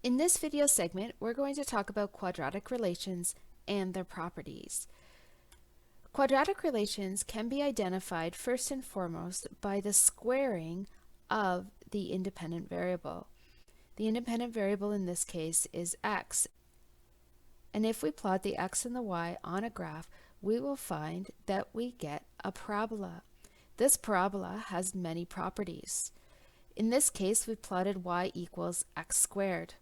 In this video segment, we're going to talk about quadratic relations and their properties. Quadratic relations can be identified first and foremost by the squaring of the independent variable. The independent variable in this case is x, and if we plot the x and the y on a graph, we will find that we get a parabola. This parabola has many properties. In this case, we plotted y equals x squared.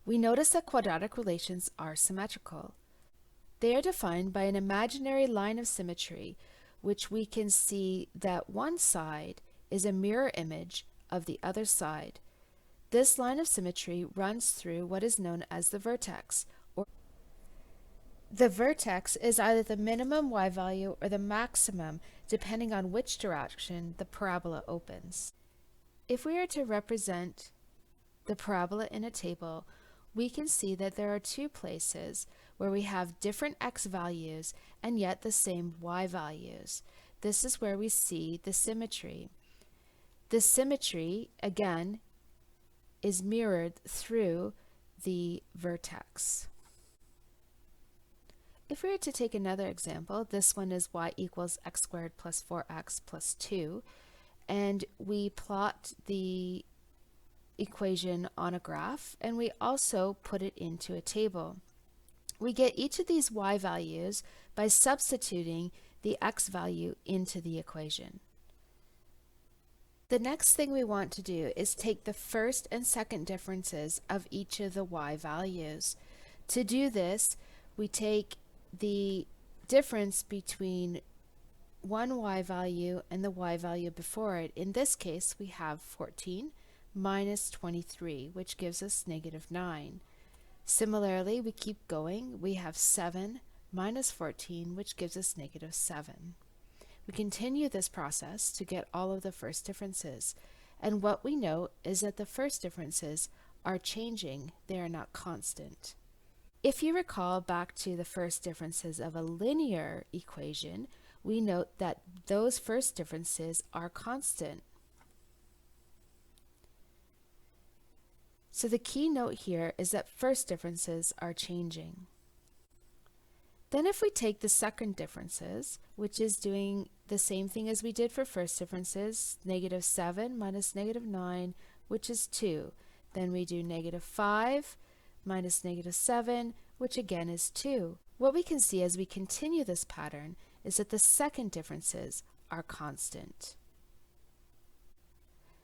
We notice that quadratic relations are symmetrical. They are defined by an imaginary line of symmetry, which we can see that one side is a mirror image of the other side. This line of symmetry runs through what is known as the vertex. The vertex is either the minimum y value or the maximum, depending on which direction the parabola opens. If we are to represent the parabola in a table, we can see that there are two places where we have different x values and yet the same y values. This is where we see the symmetry. The symmetry, again, is mirrored through the vertex. If we were to take another example, this one is y equals x squared plus 4x plus 2, and we plot the equation on a graph, and we also put it into a table. We get each of these y values by substituting the x value into the equation. The next thing we want to do is take the first and second differences of each of the y values. To do this, we take the difference between one y value and the y value before it. In this case, we have 14 minus 23, which gives us -9. Similarly, we keep going. We have 7 minus 14, which gives us -7. We continue this process to get all of the first differences. And what we know is that the first differences are changing. They are not constant. If you recall back to the first differences of a linear equation, we note that those first differences are constant. So the key note here is that first differences are changing. Then if we take the second differences, which is doing the same thing as we did for first differences, -7 minus -9, which is 2. Then we do -5 minus -7, which again is 2. What we can see as we continue this pattern is that the second differences are constant.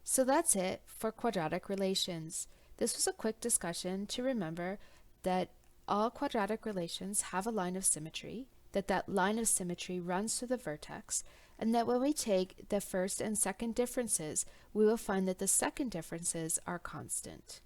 So that's it for quadratic relations. This was a quick discussion to remember that all quadratic relations have a line of symmetry, that line of symmetry runs through the vertex, and that when we take the first and second differences, we will find that the second differences are constant.